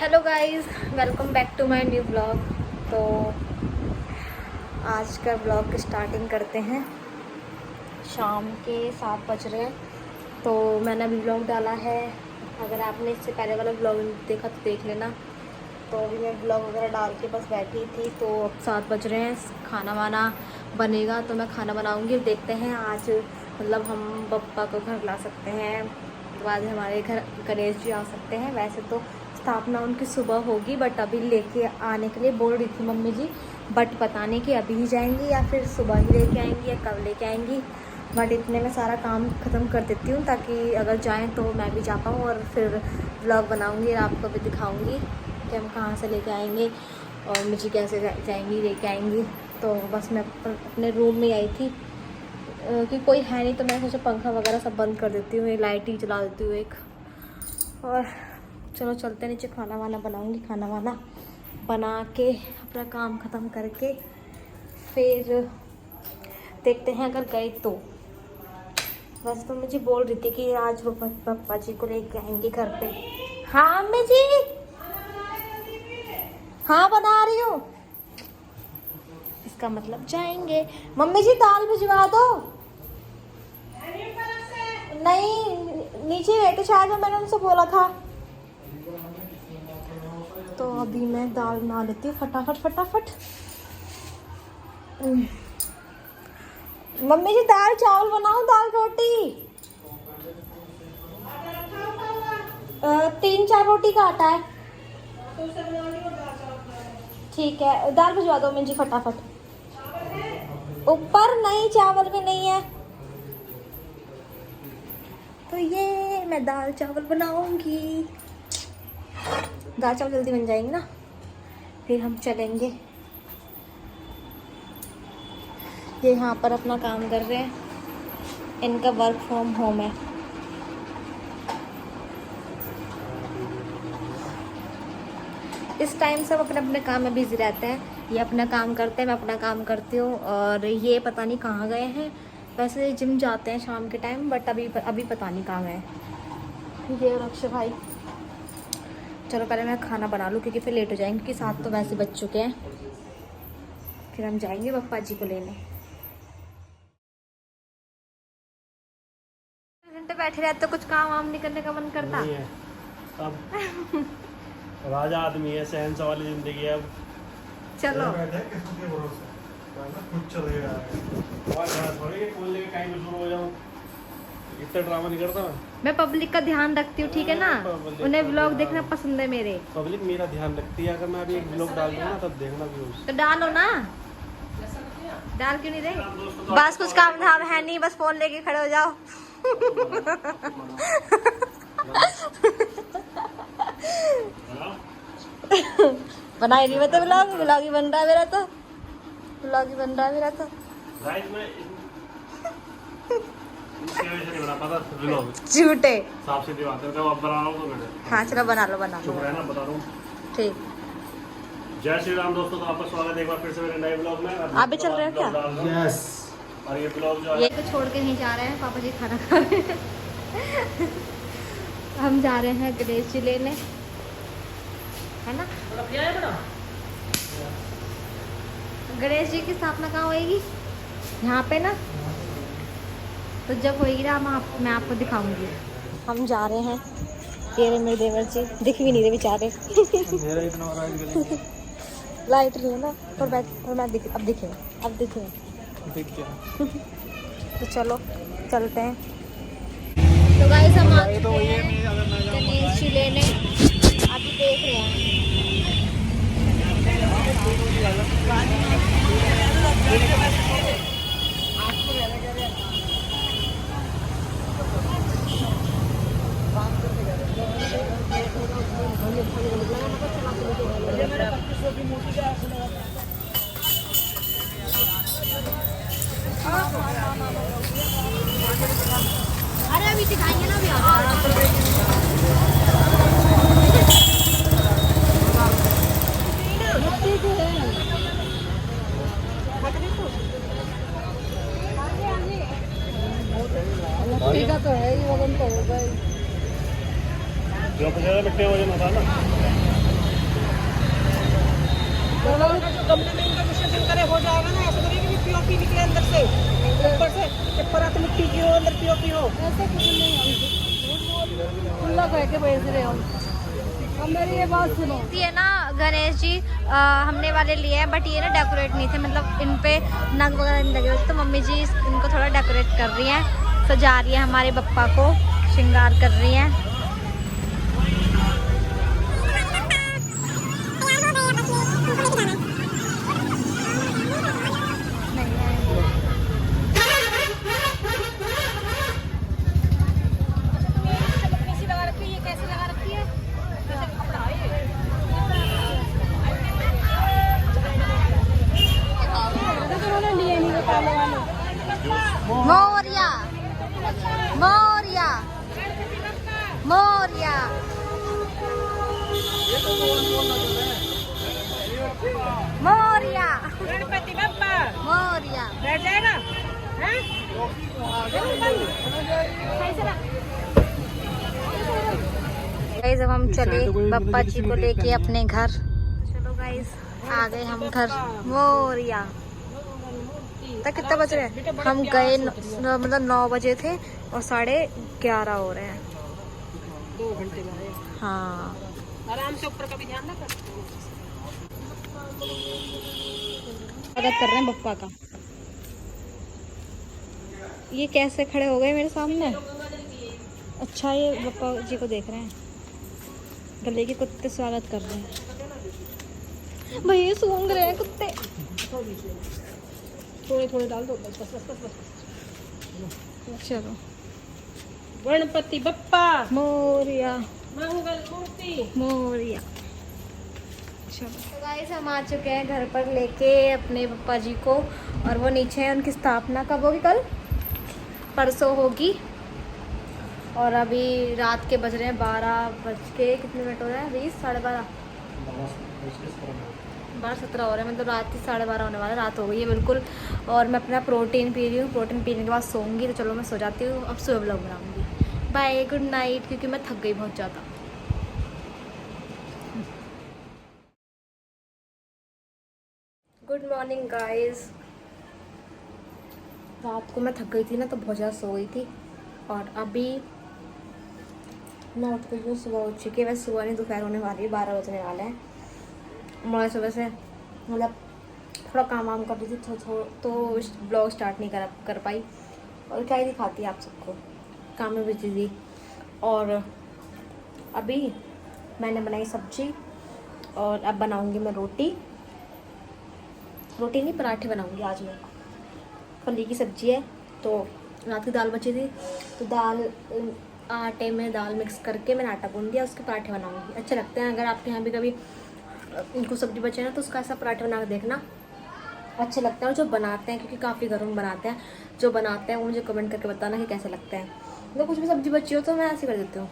Hello guys, welcome back to my new blog. तो आज का ब्लॉग की स्टार्टिंग करते हैं। शाम के 7 बज रहे हैं। तो मैंने अभी ब्लॉग डाला है, अगर आपने इससे पहले वाला ब्लॉग देखा तो देख लेना। तो अभी मैं ब्लॉग वगैरह डाल के बस बैठी थी। तो अब 7 बज रहे हैं, खाना वाना बनेगा तो मैं खाना बनाऊंगी। देखते हैं आज मतलब हम पप्पा को घर ला सकते हैं, तो आज हमारे घर गणेश जी आ सकते हैं। वैसे तो स्थापना उनकी सुबह होगी, बट अभी लेके आने के लिए बोल रही थी मम्मी जी, बट पता नहीं कि अभी ही जाएंगी या फिर सुबह ही लेके आएंगी या कब लेके आएंगी। बट इतने में सारा काम ख़त्म कर देती हूँ ताकि अगर जाएं तो मैं भी जा पाऊँ और फिर व्लॉग बनाऊँगी और आपको भी दिखाऊँगी कि हम कहाँ से लेके आएंगे और मुझे कैसे जाएंगी लेके आएंगी। तो बस मैं अपने रूम में आई थी कि कोई है नहीं, तो मैं सोचा पंखा वगैरह सब बंद कर देती हूँ, लाइट ही जला देती हूँ एक। और चलो चलते नीचे, खाना वाना बनाऊंगी। खाना वाना बना के अपना काम ख़त्म करके फिर देखते हैं अगर गए तो। बस तो मुझे बोल रही थी कि आज वो पापा जी को लेके आएंगे घर पे। हाँ अम्मी जी, हाँ बना रही हूँ। इसका मतलब जाएंगे। मम्मी जी दाल भिजवा दो। नहीं, नीचे रहते शायद, मैंने उनसे बोला था। तो अभी मैं दाल बना लेती हूँ फटाफट फटाफट। मम्मी जी दाल चावल बनाओ, दाल रोटी। 3-4 रोटी का आटा है। ठीक है, दाल भिजवा दो मम्मी जी फटाफट। ऊपर नहीं, चावल भी नहीं है। तो ये मैं दाल चावल बनाऊंगी। दाल चावल जल्दी बन जाएंगे ना, फिर हम चलेंगे। ये यहाँ पर अपना काम कर रहे हैं, इनका वर्क फ्रॉम होम है। इस टाइम सब अपने अपने काम में बिजी रहते हैं। ये अपना काम करते हैं, मैं अपना काम करती हूँ। और ये पता नहीं कहाँ गए हैं। वैसे जिम जाते हैं शाम के टाइम, बट अभी पता नहीं कहाँ गए। ये अक्षय भाई, चलो पहले मैं खाना बना लूँ क्योंकि फिर लेट हो जाएंगे, क्योंकि 7 तो वैसे बज चुके हैं। फिर हम जाएंगे पप्पा जी को लेने। घंटे बैठे रहते तो कुछ काम वाम नहीं करने का मन करता नहीं है। अब राजा आदमी है, शहंशाह वाली जिंदगी है। अब चलो कुछ चलेगा खोलने के टाइम शुरू हो जाऊं, इतना ड्रामा नहीं करता मैं पब्लिक का ध्यान रखती हूँ, ठीक है ना। उन्हें व्लॉग देखना पसंद है मेरे। पब्लिक मेरा ध्यान रखती है। अगर मैं अभी एक व्लॉग डाल दूंगा ना तब देखना भी हो। तो डालो ना, डाल क्यों नहीं रहे। बस कुछ काम धाम है नहीं, बस फोन लेके खड़े हो जाओ। बनाई नहीं मैं तो व्लॉग ही बन रहा है मेरा तो। व्लॉग ही बन रहा है मेरा तो। झूठे साफ सीधी बात है। अब बना रहा हूं तो मैंने। हाँ चलो बना लो चुप रहना, बता रहा हूं। ठीक। जय श्री राम दोस्तों, तो आपका स्वागत है एक बार फिर से मेरे नए ब्लॉग में। आप भी चल रहे हो क्या? यस। और ये ब्लॉग जो है ये तो छोड़ के नहीं जा रहे हैं, पापा जी खाना खा रहे हैं। हम जा रहे हैं गणेश जी लेने, है ना। गणेश जी की स्थापना कहाँ होएगी? यहाँ पे ना। तो जब होएगी ना मैं आपको दिखाऊंगी। हम जा रहे हैं। ये रहे मेरे देवर जी, दिख भी नहीं रहे बेचारे। लाइट नहीं है ना, पर मैं अब दिखे दिख गया। तो चलो चलते हैं। तो गाइस हम आ चुके हैं गणेश जी लेने, अभी देख रहे हैं। अरे अभी दिखाएंगे ना, अभी का तो है ही, वजन तो होगा ही। जो मिट्टी वजन होता है ना। ऊपर से ऊपर आते मिट्टी की हो अंदर पीओपी हो। ऐसे कुछ नहीं है, खुला कह के बेच रहे हो। अब मेरी ये बात सुनो, ये ना गणेश जी हमने वाले लिए हैं, बट ये ना डेकोरेट नहीं थे, मतलब इन पे नग वगैरह नहीं लगे हुए थे, तो मम्मी जी इनको थोड़ा डेकोरेट कर रही हैं, सजा रही है, हमारे बप्पा को श्रृंगार कर रही हैं। मोरिया मोरिया मोरिया मोरिया गणपति बप्पा मोरिया। बैठ जाएगा हैं? गाइस अब हम चले बप्पा जी को लेके अपने घर। चलो गाइस आ गए हम घर। मोरिया तक कितना बज रहे हैं? हम गए मतलब 9 बजे थे और 11:30 हो रहे हैं। 2 घंटे में। हाँ आराम से ऊपर का भी ध्यान रखो। स्वागत कर रहे हैं बप्पा का। ये कैसे खड़े हो गए मेरे सामने? अच्छा ये बप्पा जी को देख रहे हैं, गले के कुत्ते स्वागत कर रहे हैं। भैया सूंघ रहे हैं कुत्ते। थोड़े थोड़े डाल दो बस बस बस बस। चलो गणपति बप्पा मोरिया मंगल मूर्ति मोरिया। चलो तो गाइस हम आ चुके हैं घर पर लेके अपने पप्पा जी को, और वो नीचे हैं। उनकी स्थापना कब होगी? कल परसों होगी। और अभी रात के बज रहे हैं 12 कितने मिनट हो रहे हैं? 20 12:30 12:17 हो रहे हैं, मतलब रात के 12:30 होने वाला। रात हो गई है बिल्कुल। और मैं अपना प्रोटीन पी रही हूँ। प्रोटीन पीने के बाद सोऊंगी। तो चलो मैं सो जाती हूँ, अब सुबह व्लॉग बनाऊंगी। बाय गुड नाइट, क्योंकि मैं थक गई बहुत ज़्यादा। Good morning guys. रात को मैं थक गई थी ना, तो बहुत ज़्यादा सो गई थी। और अभी मैं उठ गई हूँ, सुबह उठ चुकी है। वैसे सुबह नहीं, दोपहर होने वाली है, 12 बजने वाले हैं। मैं सुबह से मतलब थोड़ा काम वाम कर रही थी, तो ब्लॉग स्टार्ट नहीं कर पाई। और क्या ही दिखाती है आप सबको, काम में बिजी थी। और अभी मैंने बनाई सब्जी, और अब बनाऊंगी मैं रोटी नहीं, पराठे बनाऊंगी आज मैं। फली की सब्जी है, तो रात की दाल बची थी, तो आटे में दाल मिक्स करके मैंने आटा गूंद दिया, उसके पराठे बनाऊंगी। अच्छे लगते हैं। अगर आपके यहाँ भी कभी इनको सब्जी बचे ना, तो उसका ऐसा पराठे बना के देखना, अच्छे लगते हैं। और जो बनाते हैं, क्योंकि काफ़ी घर में बनाते हैं, जो बनाते हैं वो मुझे कमेंट करके बताना कि कैसे लगते हैं। मतलब कुछ भी सब्जी बची हो तो मैं ऐसे कर देती हूँ।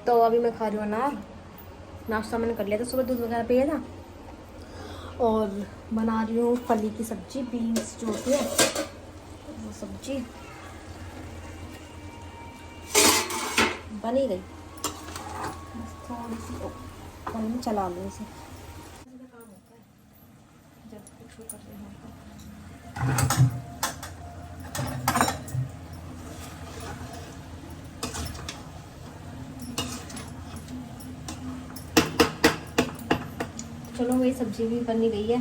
तो अभी मैं खा रही हूँ अनार। नाश्ता मैंने कर लिया था, सुबह दूध वगैरह पिया था। और बना रही हूँ फली की सब्जी, बीन्स जो होती है वो सब्जी बनी गई। बस थोड़ी सी कल में चला लूँ इसे। काम होता है जब कुछ कर रहे हैं। चलो वही सब्जी भी बनी गई है,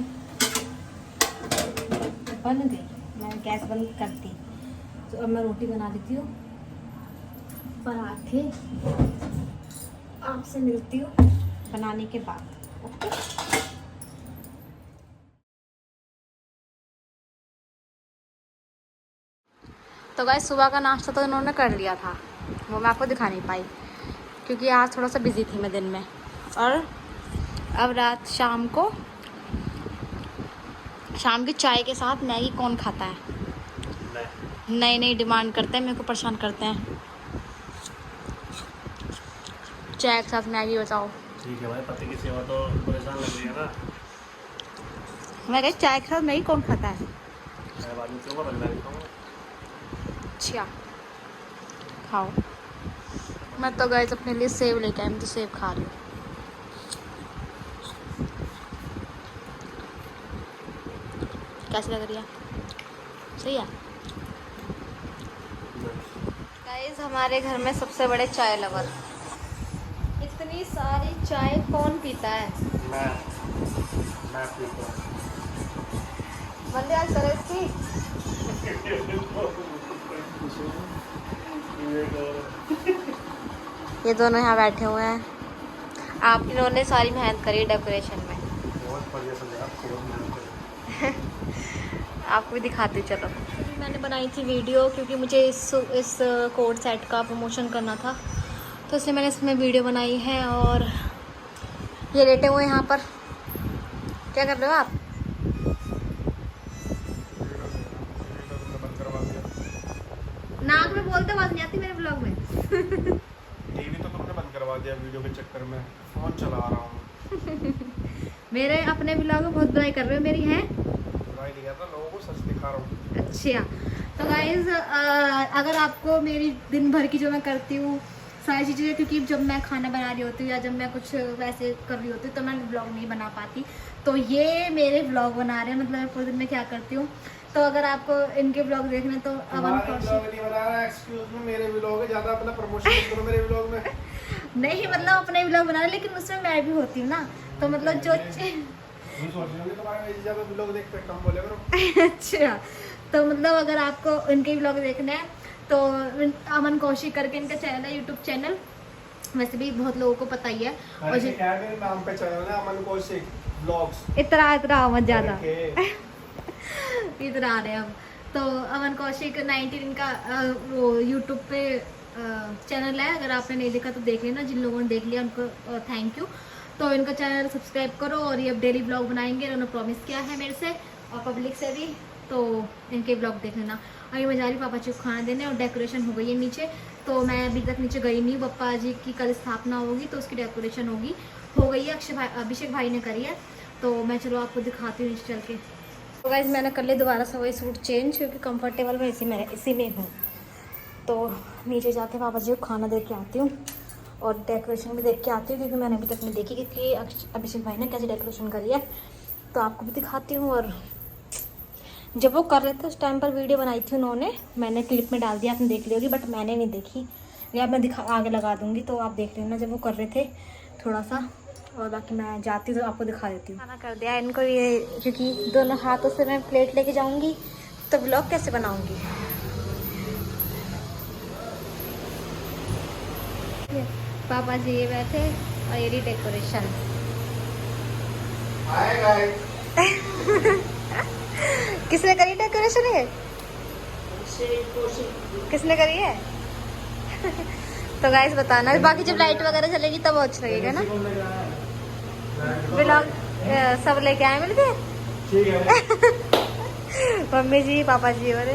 बन गई। मैंने गैस बंद कर दी। तो अब मैं रोटी बना लेती हूँ, पराठे आपसे मिलती हूँ बनाने के बाद। ओके। तो गाइस सुबह का नाश्ता तो इन्होंने कर लिया था, वो मैं आपको दिखा नहीं पाई क्योंकि आज थोड़ा सा बिजी थी मैं दिन में। और अब शाम की चाय के साथ मैगी कौन खाता है? नई डिमांड करते हैं, मेरे को परेशान करते हैं। चाय के साथ मैगी बताओ। ठीक है भाई, पति की सेवा तो परेशान लग रही है ना। मैं कही चाय के साथ मैगी कौन खाता है? मैं बाद में खाऊंगा, बंदा नहीं खाऊंगा। अच्छा खाओ। मैं तो गए अपने लिए सेब लेके आई, मैं तो सेब खा रही हूँ। कैसी लग रही है? सही है गाइस। हमारे घर में सबसे बड़े चाय लवर। इतनी सारी चाय कौन पीता है? मैं पीता हूँ। बंदे आज करो इसकी। ये दोनों यहाँ बैठे हुए हैं। आप इन्होंने सारी मेहनत करी डेकोरेशन में। बहुत बढ़िया सजा, बहुत मेहनत करी। आपको भी दिखाती हूँ, चलो। मैंने बनाई थी वीडियो क्योंकि मुझे इस कोड सेट का प्रमोशन करना था, तो इसलिए मैंने इसमें वीडियो बनाई है। और ये लेटे हुए हैं यहाँ पर। क्या कर रहे हो आप? नाक में बोलते आवाज नहीं आती मेरे ब्लॉग में। टीवी तो तुमने बंद करवा दिया वीडियो के चक्कर में। फोन चला रहा हूँ। मेरे अपने ब्लॉग में बहुत बुराई कर रहे हो मेरी, है? बुराई नहीं करता, लोगों को सच दिखा रहा हूँ। अच्छा, तो गाइज अगर आपको मेरी दिन भर की जो मैं करती हूँ सारी चीज़ें, क्योंकि जब मैं खाना बना रही होती हूँ या जब मैं कुछ वैसे कर रही होती हूँ तो मैं ब्लॉग नहीं बना पाती, तो ये मेरे ब्लॉग बना रहे हैं। मतलब मैं पूरे दिन में क्या करती हूँ। तो अगर आपको इनके ब्लॉग देखने तो अमन कौशिक मेरे ब्लॉग है, ज्यादा अपना प्रमोशन करो मेरे ब्लॉग में। नहीं, मतलब अपने ब्लॉग बना रहे, लेकिन उसमें मैं भी होती हूँ ना, तो मतलब जो ब्लॉग देखते कम बोले करो। अच्छा, तो मतलब अगर आपको इनके ब्लॉग देखने हैं तो अमन कौशिक करके इनका चैनल है, यूट्यूब चैनल। वैसे भी बहुत लोगों को पता ही है। और क्या मेरे नाम पे चैनल है, अमन कौशिक ब्लॉग्स। इतना मत ज्यादा इधर आ रहे हैं हम। तो अमन कौशिक 19 इनका वो यूट्यूब पे चैनल है। अगर आपने नहीं देखा तो देख लेना, जिन लोगों ने देख लिया उनको थैंक यू। तो इनका चैनल सब्सक्राइब करो, और ये अब डेली ब्लॉग बनाएंगे, उन्होंने प्रॉमिस किया है मेरे से और पब्लिक से भी। तो इनके ब्लॉग देख लेना। अभी मैं जा रही पापा जी को खाना देने, और डेकोरेशन हो गई है नीचे। तो मैं अभी तक नीचे गई नहीं। पप्पा जी की कल स्थापना होगी तो उसकी डेकोरेशन हो गई है, अभिषेक भाई ने करी है। तो मैं चलो आपको दिखाती हूँ नीचे चल के। तो गाइस मैंने कर लिया दोबारा से वही सूट चेंज, क्योंकि कंफर्टेबल मैं इसी में हूँ। तो नीचे जाके पापा जी को खाना दे के आती हूँ और डेकोरेशन भी देख के आती हूँ, क्योंकि मैंने अभी तक नहीं देखी कि अभिषेक भाई ने कैसी डेकोरेशन करी है। तो आपको भी दिखाती हूँ। और जब वो कर रहे थे उस टाइम पर वीडियो बनाई थी उन्होंने, मैंने क्लिप में डाल दिया, आपने देख ली होगी, बट मैंने नहीं देखी। या मैं आगे लगा दूँगी तो आप देख लेना जब वो कर रहे थे थोड़ा सा। और बाकी मैं जाती हूँ तो आपको दिखा देती हूँ। खाना कर दिया इनको, ये क्योंकि दोनों हाथों से मैं प्लेट लेके जाऊँगी तो व्लॉग कैसे बनाऊँगी। पापा जी ये बैठे और ये डेकोरेशन। किसने करी डेकोरेशन है? किसने करी है? तो गाइस बताना। बाकी जब लाइट वगैरह चलेगी तब अच्छा लगेगा ना। व्लॉग सब लेके आए मिलके। ठीक है। मम्मी जी, पापा जी, और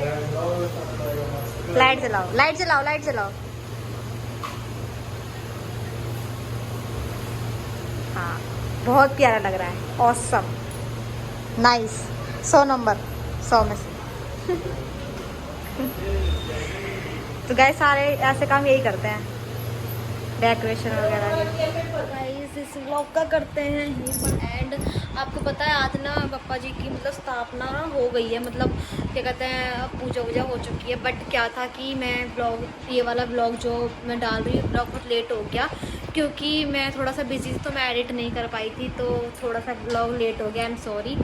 लाइट जलाओ, लाइट जलाओ, लाइट जलाओ। हाँ, बहुत प्यारा लग रहा है। ऑसम, नाइस, 100 नंबर 100 में से। तो गाइस सारे ऐसे काम यही करते हैं, डेकोरेशन वगैरह। गाइस इस व्लॉग का करते हैं यहीं पर एंड। आपको पता है आज ना पापा जी की मतलब स्थापना हो गई है, मतलब क्या कहते हैं पूजा वूजा हो चुकी है। बट क्या था कि मैं ब्लॉग, ये वाला ब्लॉग जो मैं डाल रही हूँ, ब्लॉग बहुत लेट हो गया क्योंकि मैं थोड़ा सा बिजी थी, तो मैं एडिट नहीं कर पाई थी, तो थोड़ा सा ब्लॉग लेट हो गया। I am sorry.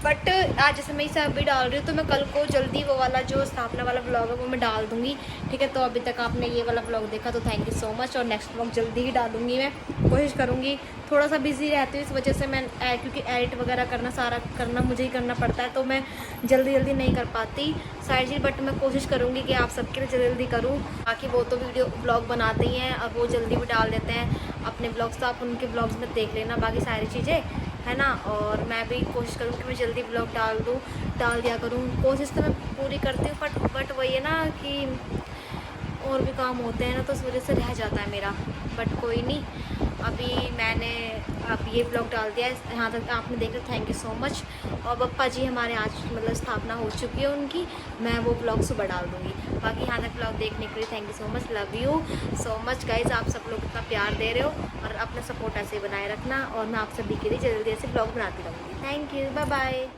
बट आज जैसे मैं इसे अभी डाल रही हूँ तो मैं कल को जल्दी वो वाला जो स्थापना वाला ब्लॉग है वो मैं डाल दूँगी, ठीक है। तो अभी तक आपने ये वाला ब्लॉग देखा तो थैंक यू सो मच, और नेक्स्ट ब्लॉग जल्दी ही डालूँगी। मैं कोशिश करूँगी, थोड़ा सा बिजी रहती हूँ इस वजह से मैं, क्योंकि एडिट वगैरह करना सारा करना मुझे ही करना पड़ता है, तो मैं जल्दी नहीं कर पाती सारी चीज़। बट मैं कोशिश करूँगी कि आप सबके लिए जल्दी करूँ। बाकी वो तो वीडियो ब्लॉग बनाते ही हैं, अब वो जल्दी भी डाल देते हैं अपने ब्लॉग्स, तो आप उनके ब्लॉग्स में देख लेना बाकी सारी चीज़ें, है ना। और मैं भी कोशिश करूँ कि मैं जल्दी ब्लॉग डाल दिया करूँ। कोशिश तो मैं पूरी करती हूँ, बट वही है ना कि और भी काम होते हैं ना, तो उस वजह से रह जाता है मेरा। बट कोई नहीं, अभी मैंने अब ये ब्लॉग डाल दिया है, यहाँ तक आपने देखा, थैंक यू सो मच। और पप्पा जी हमारे आज मतलब स्थापना हो चुकी है उनकी, मैं वो ब्लॉग सुबह डाल दूँगी। बाकी यहाँ तक ब्लॉग देखने के लिए thank you so much, love you so much guys. आप सब लोग इतना प्यार दे रहे हो और अपना सपोर्ट ऐसे बनाए रखना, और मैं आप सभी के लिए जल्दी ऐसे ब्लॉग बनाती रहूँगी। Thank you, bye bye.